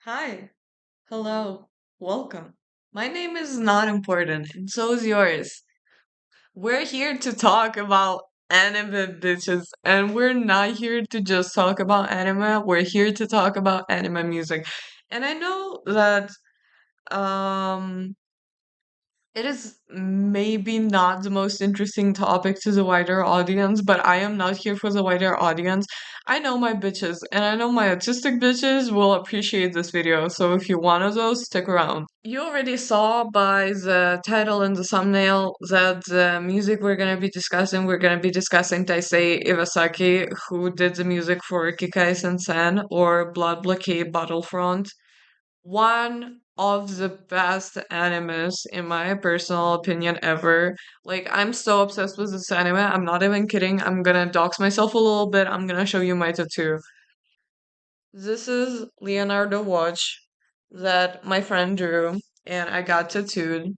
Hi, hello, welcome. My name is not important, and so is yours. We're here to talk about anime bitches, and we're not here to just talk about anime, we're here to talk about anime music. And I know that um it is maybe not the most interesting topic to the wider audience, but I am not here for the wider audience. I know my bitches, and I know my autistic bitches will appreciate this video, so if you're one of those, stick around. You already saw by the title and the thumbnail that the music we're gonna be discussing Taisei Iwasaki, who did the music for Kekkai Sensen or Blood Blockade Battlefront, one of the best animes in my personal opinion ever. Like, I'm so obsessed with this anime. I'm not even kidding. I'm gonna dox myself a little bit. I'm gonna show you my tattoo. This is Leonardo watch that my friend drew and I got tattooed.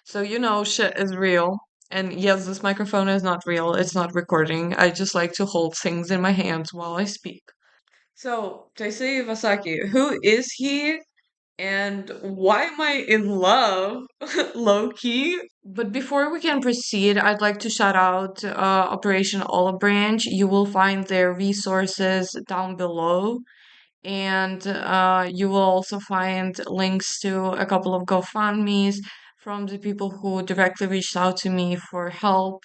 So you know shit is real. And yes, this microphone is not real. It's not recording. I just like to hold things in my hands while I speak. So, Taisei Iwasaki, who is he? And why am I in love? Low key. But before we can proceed, I'd like to shout out Operation Olive Branch. You will find their resources down below. And you will also find links to a couple of GoFundMe's from the people who directly reached out to me for help.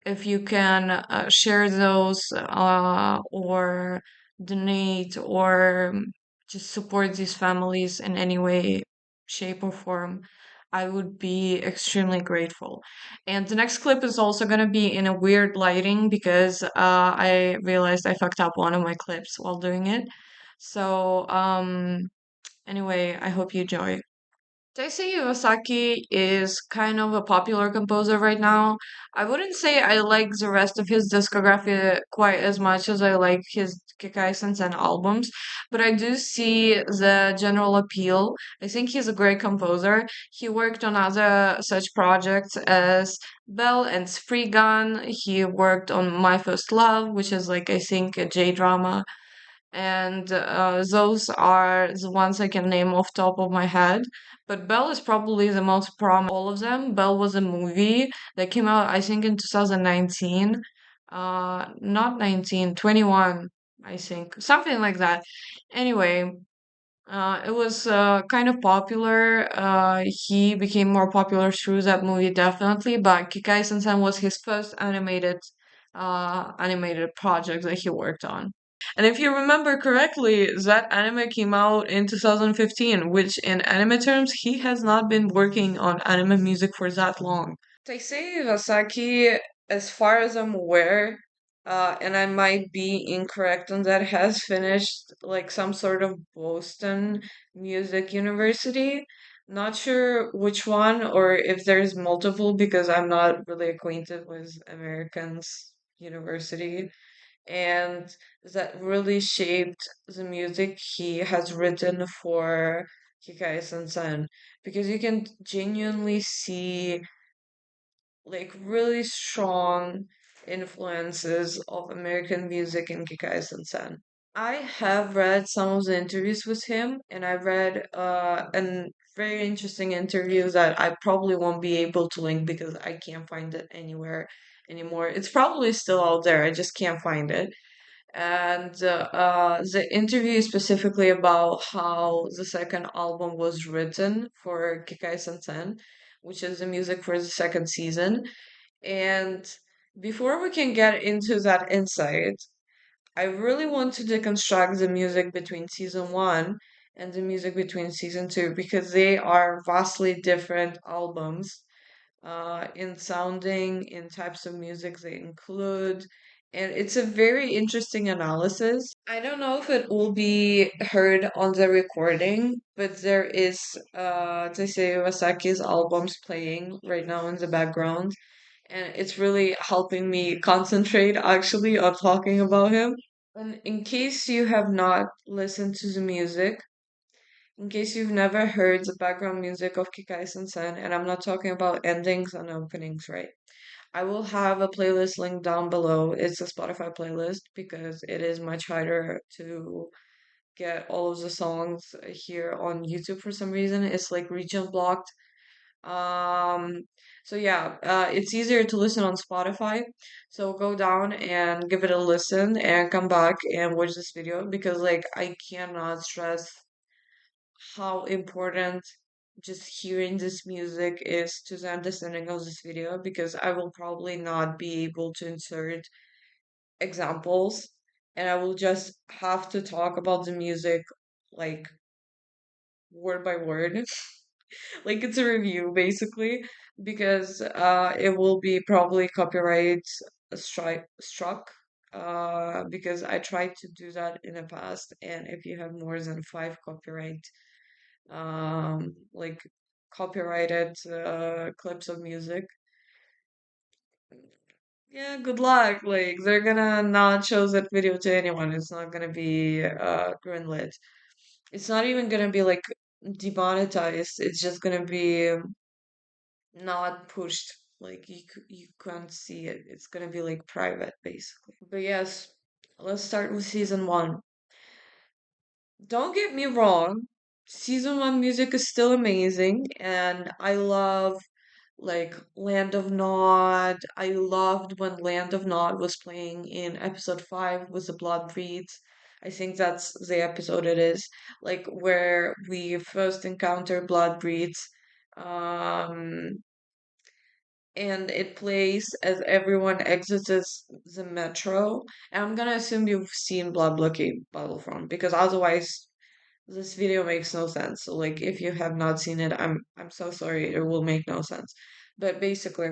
If you can share those or donate or just support these families in any way, shape, or form, I would be extremely grateful. And the next clip is also going to be in a weird lighting because I realized I fucked up one of my clips while doing it. So, anyway, I hope you enjoy. Taisei Iwasaki is kind of a popular composer right now. I wouldn't say I like the rest of his discography quite as much as I like his Kekkai Sensen albums, but I do see the general appeal. I think he's a great composer. He worked on other such projects as Belle and Free Gun. He worked on My First Love, which is like I think a J drama, and those are the ones I can name off top of my head. But Belle is probably the most prominent all of them. Belle was a movie that came out, I think, in 2019. Not 19, 21, I think, something like that. Anyway, it was kind of popular. He became more popular through that movie, definitely. But Kikai Sensen was his first animated project that he worked on. And if you remember correctly, that anime came out in 2015, which in anime terms, he has not been working on anime music for that long. Taisei Iwasaki, as far as I'm aware, and I might be incorrect on that, has finished like some sort of Boston Music University. Not sure which one or if there's multiple because I'm not really acquainted with Americans' university. And that really shaped the music he has written for Kikai Sensen because you can genuinely see like really strong influences of American music in Kekkai Sensen. I have read some of the interviews with him, and I read an very interesting interview that I probably won't be able to link because I can't find it anywhere anymore. It's probably still out there, I just can't find it. And the interview is specifically about how the second album was written for Kekkai Sensen, which is the music for the second season. And before we can get into that insight, I really want to deconstruct the music between season one and the music between season two because they are vastly different albums in sounding, in types of music they include. And it's a very interesting analysis. I don't know if it will be heard on the recording, but there is Taisei Iwasaki's albums playing right now in the background. And it's really helping me concentrate actually on talking about him. And in case you have not listened to the music, in case you've never heard the background music of Kikai Sensen, and I'm not talking about endings and openings, right? I will have a playlist link down below. It's a Spotify playlist because it is much harder to get all of the songs here on YouTube for some reason. It's like region blocked. Um, so yeah, it's easier to listen on Spotify. So go down and give it a listen and come back and watch this video because like I cannot stress how important just hearing this music is to the understanding of this video because I will probably not be able to insert examples and I will just have to talk about the music like word by word. Like it's a review basically because it will be probably copyright strike struck because I tried to do that in the past and if you have more than five copyright like copyrighted clips of music, yeah, good luck. Like they're gonna not show that video to anyone. It's not gonna be greenlit. It's not even gonna be like demonetized. It's just gonna be not pushed. Like you can't see it. It's gonna be like private basically. But yes, let's start with season one. Don't get me wrong, season one music is still amazing, and I love like Land of Nod. I loved when Land of Nod was playing in episode five with the Blood Breeds. I think that's the episode it is, like where we first encounter Blood Breeds. Um, and it plays as everyone exits the metro. And I'm gonna assume you've seen Blood Blockade Battlefront because otherwise this video makes no sense. So like if you have not seen it, I'm so sorry. It will make no sense. But basically,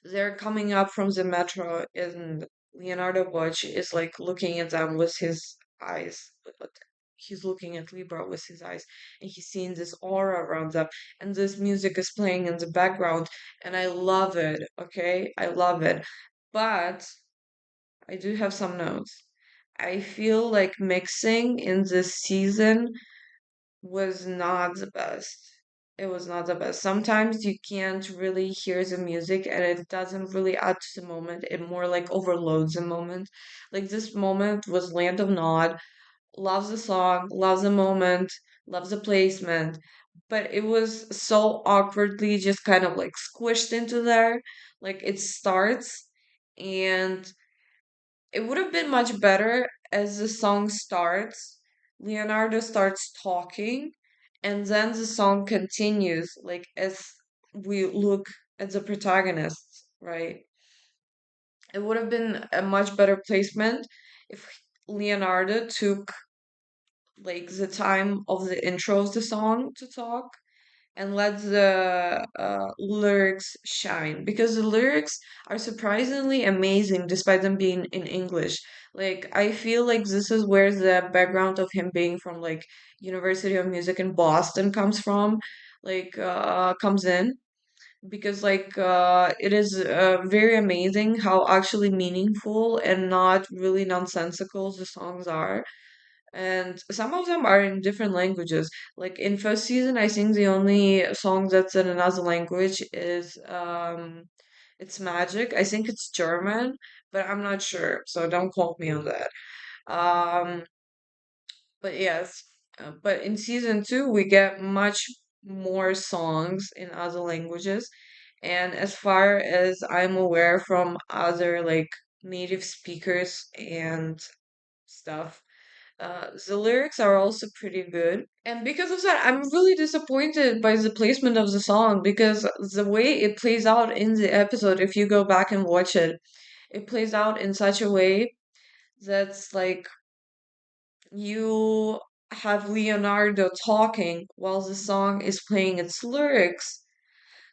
they're coming up from the metro and Leonardo Butch is like looking at them with his eyes. He's looking at Libra with his eyes and he's seeing this aura around them and this music is playing in the background and I love it, okay? I love it. But I do have some notes. I feel like mixing in this season was not the best. It was not the best. Sometimes you can't really hear the music and it doesn't really add to the moment. It more like overloads the moment. Like this moment was Land of Nod. Loves the song, loves the moment, loves the placement. But it was so awkwardly just kind of like squished into there. Like it starts and it would have been much better as the song starts. Leonardo starts talking, and then the song continues, like as we look at the protagonists, right? It would have been a much better placement if Leonardo took like the time of the intro of the song to talk and let the lyrics shine because the lyrics are surprisingly amazing despite them being in English. Like I feel like this is where the background of him being from like University of Music in Boston comes from, like comes in because like it is very amazing how actually meaningful and not really nonsensical the songs are and some of them are in different languages. Like in first season, I think the only song that's in another language is it's Magic. I think it's German, but I'm not sure, so don't quote me on that. Um, but yes, but in season two, we get much more songs in other languages, and as far as I'm aware from other like native speakers and stuff. The lyrics are also pretty good. And because of that, I'm really disappointed by the placement of the song because the way it plays out in the episode, if you go back and watch it, it plays out in such a way that's like you have Leonardo talking while the song is playing its lyrics,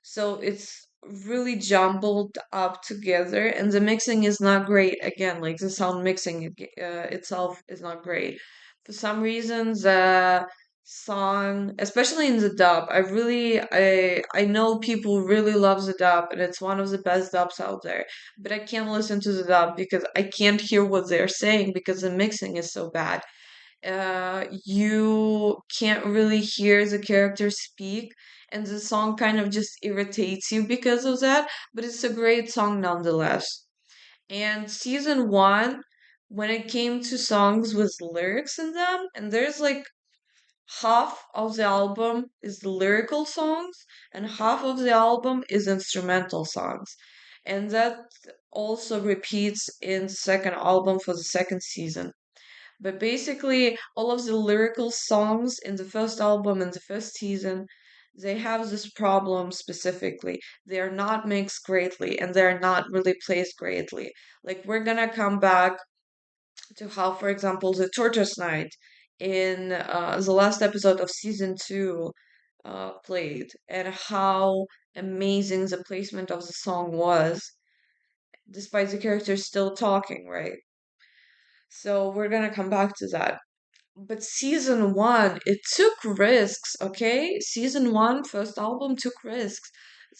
so it's really jumbled up together, and the mixing is not great. Again, like the sound mixing itself is not great. For some reason, the song, especially in the dub, I know people really love the dub, and it's one of the best dubs out there. But I can't listen to the dub because I can't hear what they're saying because the mixing is so bad. You can't really hear the characters speak, and the song kind of just irritates you because of that, but it's a great song nonetheless. And season one when it came to songs with lyrics in them, and there's like half of the album is the lyrical songs and half of the album is instrumental songs. And that also repeats in the second album for the second season. But basically, all of the lyrical songs in the first album and the first season, they have this problem specifically. They are not mixed greatly and they're not really placed greatly. Like, we're gonna come back to how, for example, the Tortoise Night in the last episode of season two played, and how amazing the placement of the song was, despite the characters still talking, right? So we're gonna come back to that. But season one, it took risks, okay? Season one, first album took risks.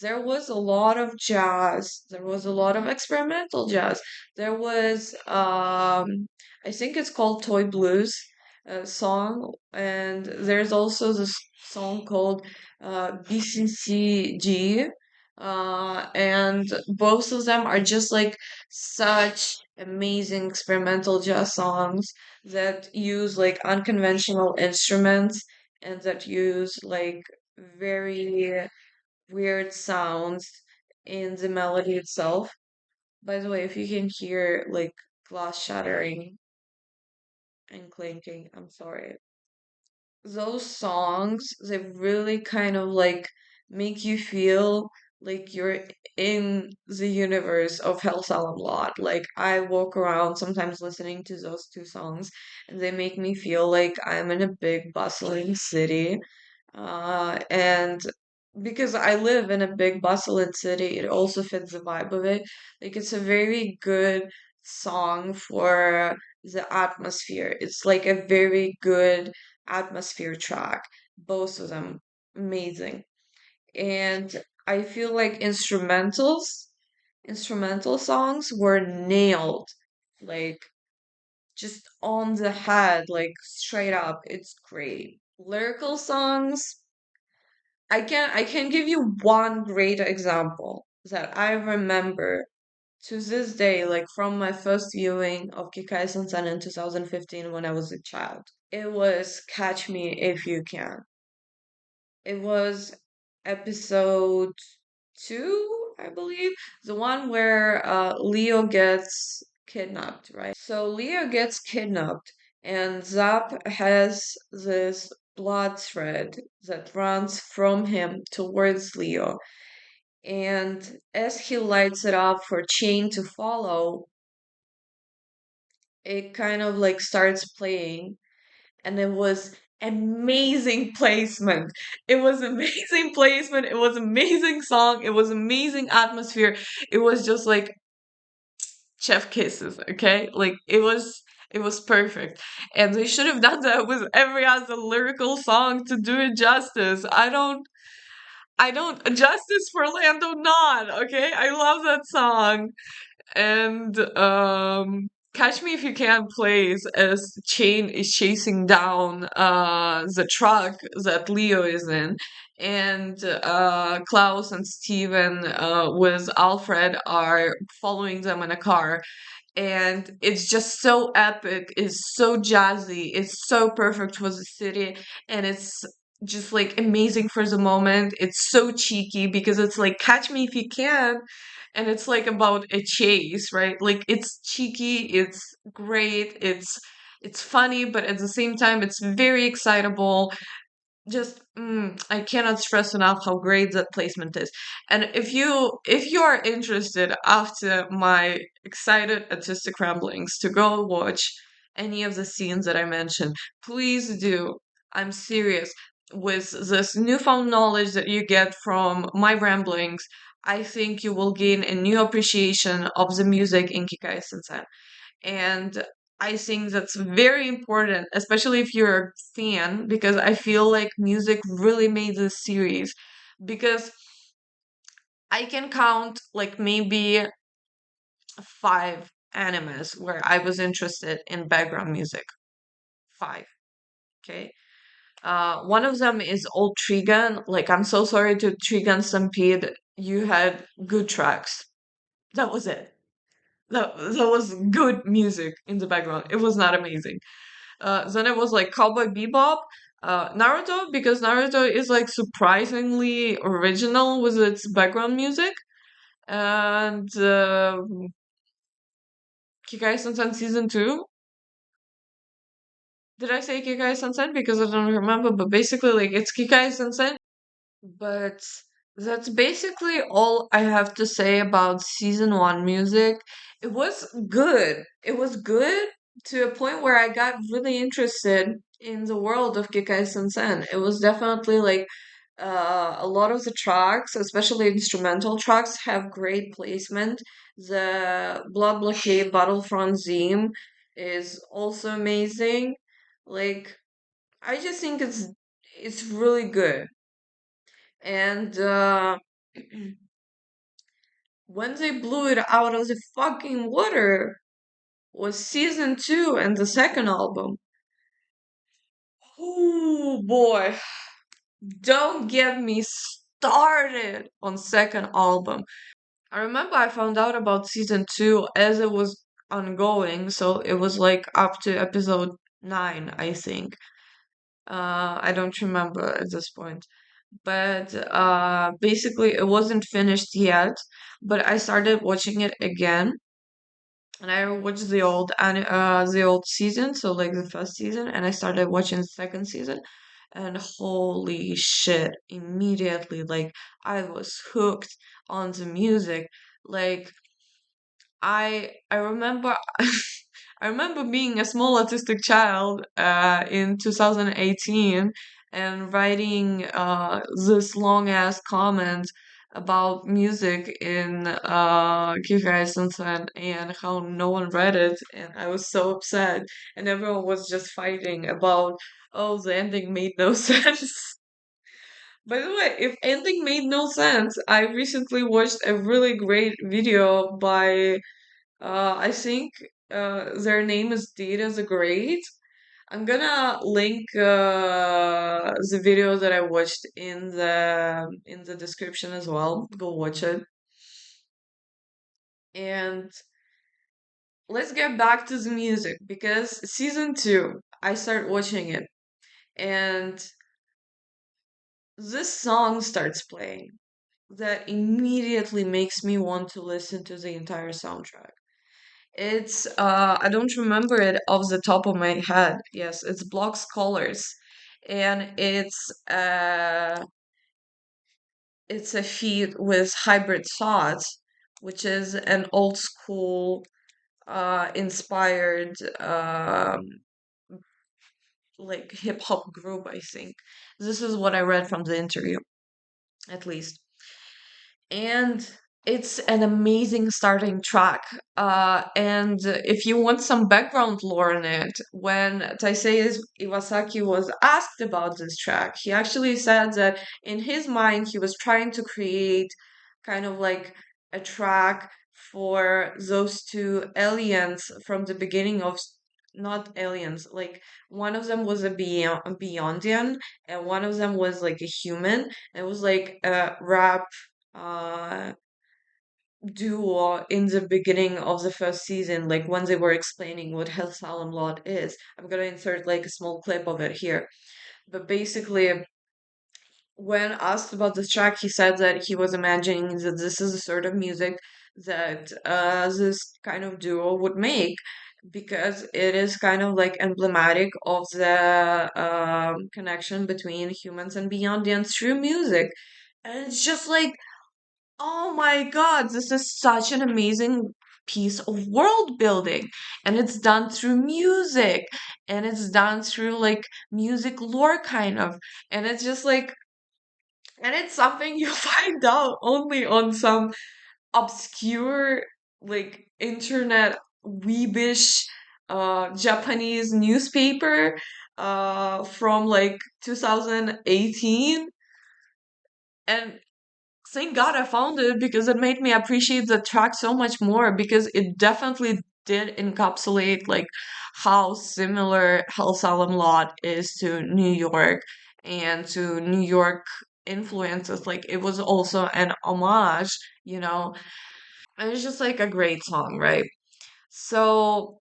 There was a lot of jazz. There was a lot of experimental jazz. There was, I think it's called Toy Blues song. And there's also this song called BCCG. And both of them are just like such amazing experimental jazz songs that use like unconventional instruments and that use like very weird sounds in the melody itself. By the way, if you can hear like glass shattering and clinking, I'm sorry. Those songs, they really kind of like make you feel like you're in the universe of Hell Salem Lot. Like I walk around sometimes listening to those two songs and they make me feel like I'm in a big bustling city. And because I live in a big bustling city, it also fits the vibe of it. Like it's a very good song for the atmosphere. It's like a very good atmosphere track. Both of them amazing. And I feel like instrumental songs were nailed. Like just on the head, like straight up. It's great. Lyrical songs, I can give you one great example that I remember to this day, like from my first viewing of Kekkai Sensen in 2015 when I was a child. It was Catch Me If You Can. It was episode two, I believe, the one where Leo gets kidnapped, right? So Leo gets kidnapped, and Zap has this blood thread that runs from him towards Leo. And as he lights it up for Chain to follow, it kind of like starts playing, and it was amazing placement. It was amazing placement. It was amazing song. It was amazing atmosphere. It was just like chef kisses, okay? Like it was perfect. And they should have done that with every other lyrical song to do it justice. I don't justice for Lando Nod, okay? I love that song. And Catch Me If You Can plays as Chain is chasing down the truck that Leo is in, and Klaus and Steven with Alfred are following them in a car, and it's just so epic, it's so jazzy, it's so perfect for the city, and it's just like amazing for the moment. It's so cheeky because it's like Catch Me If You Can, and it's like about a chase, right? Like it's cheeky, it's great, it's funny, but at the same time it's very excitable. Just I cannot stress enough how great that placement is. And if you are interested after my excited artistic ramblings to go watch any of the scenes that I mentioned, please do. I'm serious. With this newfound knowledge that you get from my ramblings, I think you will gain a new appreciation of the music in Kikai Sensen. And I think that's very important, especially if you're a fan, because I feel like music really made this series. Because I can count like maybe five animes where I was interested in background music. Five, okay? One of them is Old Trigun. Like, I'm so sorry to Trigun Stampede. You had good tracks. That was it. That was good music in the background. It was not amazing. Then it was like Cowboy Bebop, Naruto, because Naruto is like surprisingly original with its background music, and Kekkai Sensen season 2. Did I say Kekkai Sensen? Because I don't remember, but basically, like, it's Kekkai Sensen. But that's basically all I have to say about season one music. It was good. It was good to a point where I got really interested in the world of Kekkai Sensen. It was definitely like a lot of the tracks, especially instrumental tracks, have great placement. The Blood Blockade Battlefront theme is also amazing. Like, I just think it's really good. And when they blew it out of the fucking water was season two and the second album. Oh boy, don't get me started on second album. I remember I found out about season two as it was ongoing, so it was like up to episode 9, I think. I don't remember at this point. But basically it wasn't finished yet, but I started watching it again, and I watched the old season, so like the first season, and I started watching the second season, and holy shit, immediately, like, I was hooked on the music. Like, I remember I remember being a small autistic child in 2018 and writing this long ass comment about music in Kekkai Sensen and how no one read it, and I was so upset, and everyone was just fighting about, oh, the ending made no sense. By the way, if ending made no sense, I recently watched a really great video by I think their name is Data the Great. I'm gonna link the video that I watched in the description as well. Go watch it. And let's get back to the music because season two, I start watching it, and this song starts playing that immediately makes me want to listen to the entire soundtrack. It's I don't remember it off the top of my head. Yes, it's Block Scholars. And it's a feat with Hybrid Thoughts, which is an old school inspired like hip hop group, I think. This is what I read from the interview, at least. And it's an amazing starting track. And if you want some background lore in it, when Taisei Iwasaki was asked about this track, he actually said that in his mind he was trying to create kind of like a track for those two aliens from the beginning of not aliens, like one of them was a Beyondian and one of them was like a human. It was like a rap uh duo in the beginning of the first season, like when they were explaining what Hell Salam Lot is. I'm gonna insert like a small clip of it here. But basically, when asked about this track, he said that he was imagining that this is the sort of music that this kind of duo would make because it is kind of like emblematic of the connection between humans and Beyondians through music. And it's just like, oh my God, this is such an amazing piece of world building. And it's done through music and it's done through like music lore, kind of. And it's just like, and it's something you find out only on some obscure, like, internet weebish Japanese newspaper from like 2018. And thank God I found it because it made me appreciate the track so much more because it definitely did encapsulate like how similar Hell Salem Lot is to New York and to New York influences. Like, it was also an homage, you know. And it's just like a great song, right? So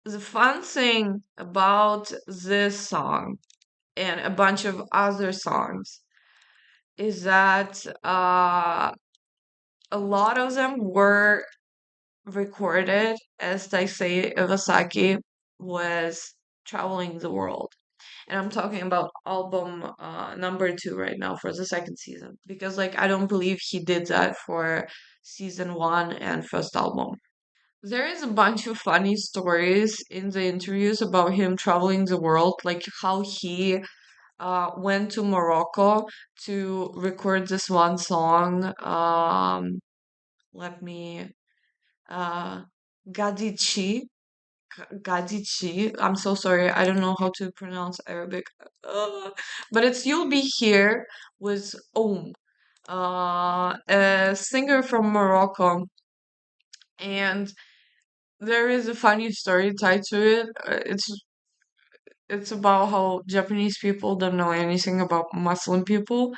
the fun thing about this song and a bunch of other songs is that a lot of them were recorded as Taisei Iwasaki was traveling the world. And I'm talking about album number 2 right now for the second season. Because like I don't believe he did that for season 1 and first album. There is a bunch of funny stories in the interviews about him traveling the world, like how he went to Morocco to record this one song. Let me uh Gadichi. Gadichi. I'm so sorry. I don't know how to pronounce Arabic. Uh, but it's You'll Be Here with a singer from Morocco. And there is a funny story tied to it. It's about how Japanese people don't know anything about Muslim people.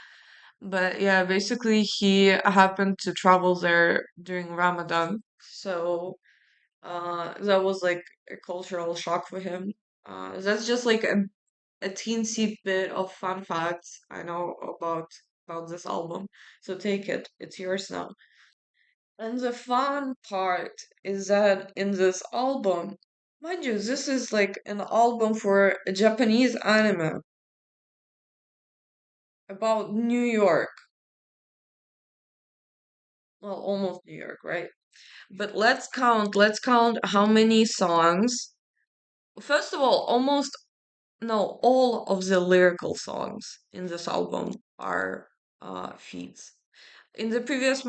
But yeah, basically he happened to travel there during Ramadan. So that was like a cultural shock for him. That's just like a teensy bit of fun facts I know about this album. So take it. It's yours now. And the fun part is that in this album, mind you, this is like an album for a Japanese anime about New York. Well, almost New York, right? But let's count how many songs. First of all, no, all of the lyrical songs in this album are feats. In the previous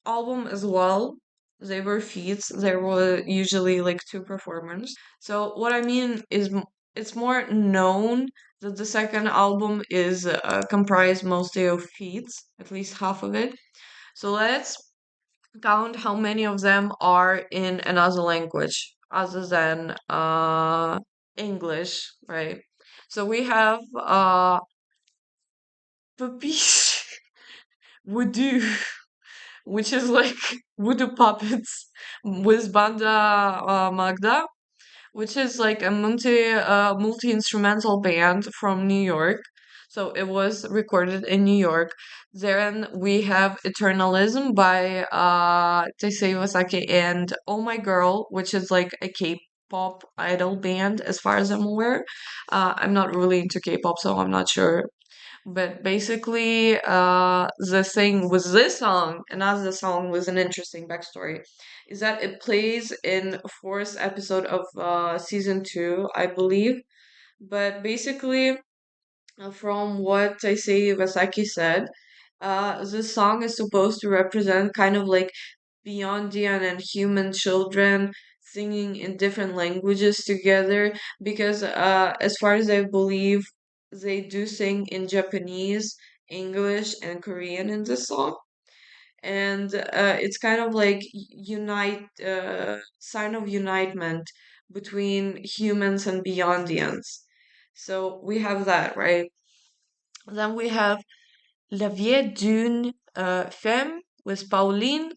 album as well, they were feats. There were usually like two performers. So what I mean is, it's more known that the second album is comprised mostly of feats, at least half of it. So let's count how many of them are in another language other than English, right? So we have Papish Voodoo, which is like voodoo puppets with Banda Magda, which is like a multi instrumental band from New York. So it was recorded in New York. Then we have Eternalism by Taisei Iwasaki and Oh My Girl, which is like a K-pop idol band, as far as I'm aware. I'm not really into K-pop, so I'm not sure. But basically, the thing with this song, another song with an interesting backstory, is that it plays in fourth episode of season 2, I believe. But basically, from what Taisei Iwasaki said, this song is supposed to represent kind of like Beyondian and human children singing in different languages together because as far as I believe they do sing in Japanese, English and Korean in this song, and it's kind of like unite sign of unitement between humans and Beyondians. So we have that, right? Then we have La Vie d'une Femme with Pauline.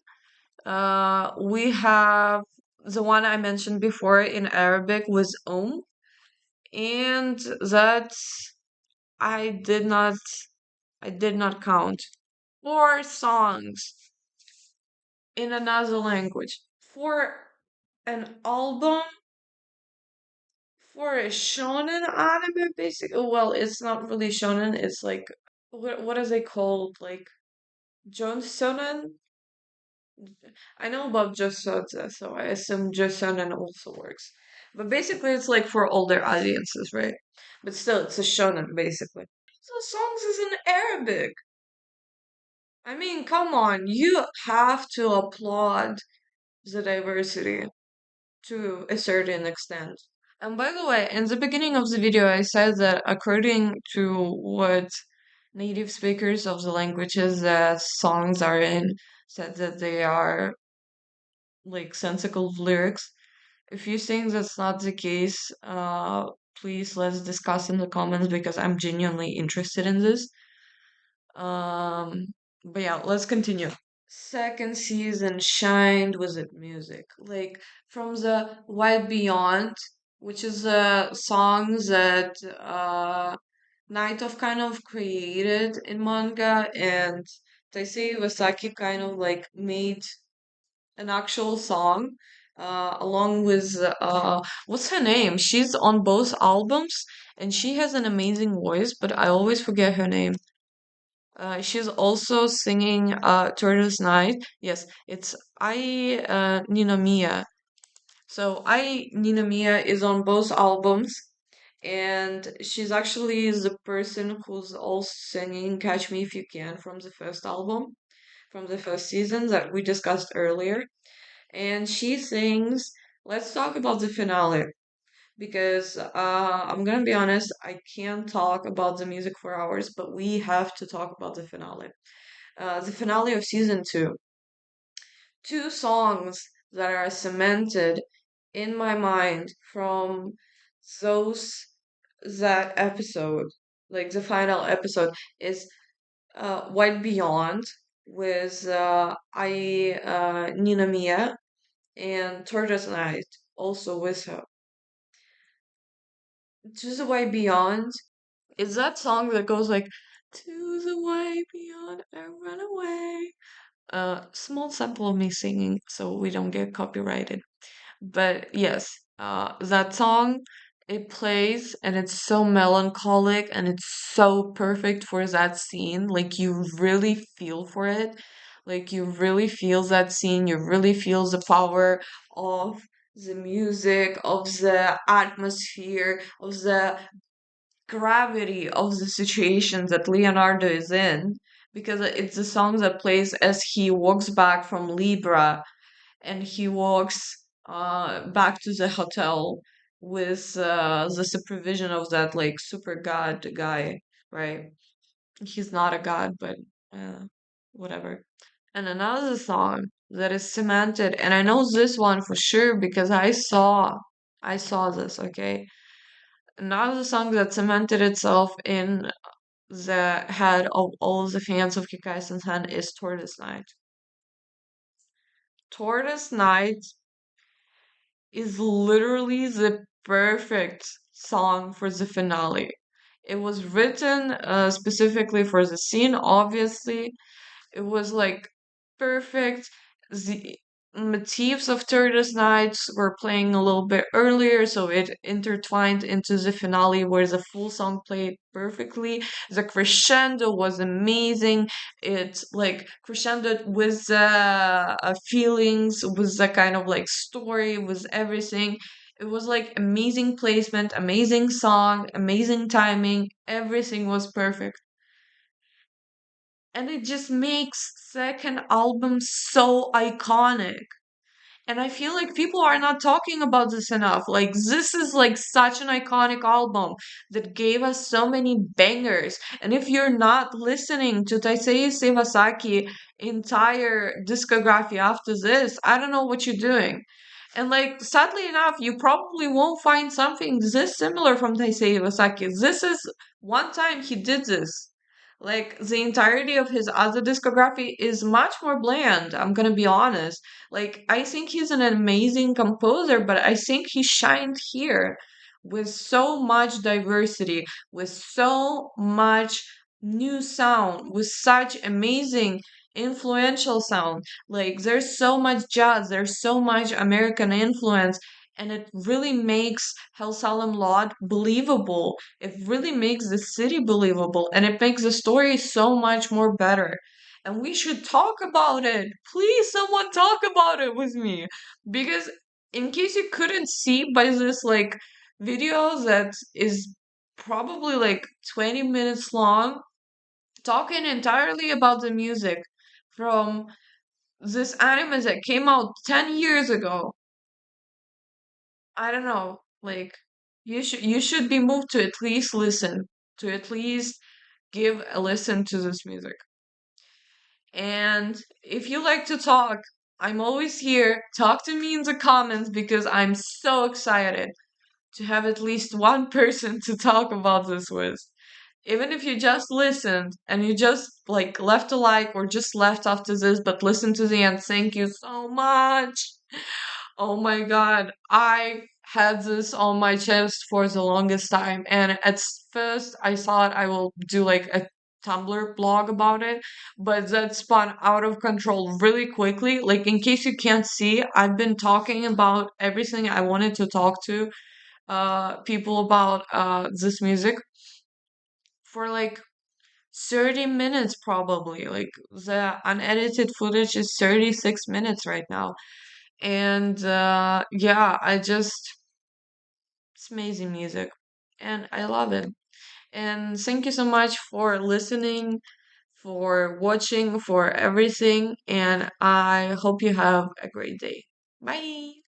We have the one I mentioned before in Arabic was and that's I did not I did not count. Four songs in another language for an album for a shonen anime, basically. Well, it's not really shonen. It's like what is it called? Like Johnsonen. I know about just Josotsu, so I assume Joseon also works. But basically, it's like for older audiences, right? But still, it's a shonen, basically. So songs is in Arabic. I mean, come on, you have to applaud the diversity to a certain extent. And by the way, in the beginning of the video, I said that according to what native speakers of the languages that songs are in said that they are like sensical lyrics. If you think that's not the case, please let's discuss in the comments because I'm genuinely interested in this. Um, but yeah, let's continue. second season shined with it music. Like from the Wild Beyond, which is a song that Night of kind of created in manga, and Taisei Iwasaki kind of like made an actual song along with what's her name? She's on both albums and she has an amazing voice, but I always forget her name. She's also singing Tortoise Night. Yes, it's I Ninamiya. So I Ninamiya is on both albums, and she's actually the person who's also singing Catch Me If You Can from the first album, from the first season that we discussed earlier. And she sings, let's talk about the finale because I'm gonna be honest, I can't talk about the music for hours, but we have to talk about the finale. The finale of season two. Two songs that are cemented in my mind from those that episode, like the final episode, is White Beyond with I Nina Mia and Tortoise Night also with her. To the Way Beyond is that song that goes like to the way beyond and run away. Small sample of me singing so we don't get copyrighted. But yes, that song it plays and it's so melancholic and it's so perfect for that scene. Like you really feel for it. Like you really feel that scene. You really feel the power of the music, of the atmosphere, of the gravity of the situation that Leonardo is in. Because it's a song that plays as he walks back from Libra and he walks back to the hotel with the supervision of that like super god guy, right? He's not a god, but uh, whatever. And another song that is cemented, and I know this one for sure because I saw this, okay? Another song that cemented itself in the head of all the fans of Kekkai Sensen is Tortoise Night. Tortoise Night is literally the perfect song for the finale. It was written specifically for the scene, obviously, it was like perfect. The motifs of Turtles Nights were playing a little bit earlier, so it intertwined into the finale where the full song played perfectly. The crescendo was amazing. It like crescendoed with the feelings, with the kind of like story, with everything. It was like amazing placement, amazing song, amazing timing. Everything was perfect and it just makes second album so iconic. And I feel like people are not talking about this enough. Like this is like such an iconic album that gave us so many bangers. And if you're not listening to Taisei Iwasaki entire discography after this, I don't know what you're doing. And like sadly enough, you probably won't find something this similar from Taisei Iwasaki. This is one time he did this. Like the entirety of his other discography is much more bland, I'm gonna be honest. Like I think he's an amazing composer, but I think he shined here with so much diversity, with so much new sound, with such amazing influential sound. Like there's so much jazz, there's so much American influence, and it really makes Hell Salem Lot believable. It really makes the city believable, and it makes the story so much more better. And we should talk about it. Please, someone talk about it with me. Because in case you couldn't see by this like video that is probably like 20 minutes long, talking entirely about the music from this anime that came out 10 years ago. I don't know, like you should be moved to at least listen, to at least give a listen to this music. And if you like to talk, I'm always here. Talk to me in the comments because I'm so excited to have at least one person to talk about this with. Even if you just listened and you just like left a like or just left after this, but listen to the end, thank you so much. Oh my God. I had this on my chest for the longest time. And at first, I thought I will do like a Tumblr blog about it, but that spun out of control really quickly. Like, in case you can't see, I've been talking about everything I wanted to talk to people about this music for like 30 minutes probably. Like, the unedited footage is 36 minutes right now. And yeah, it's amazing music. And I love it. And thank you so much for listening, for watching, for everything. And I hope you have a great day. Bye.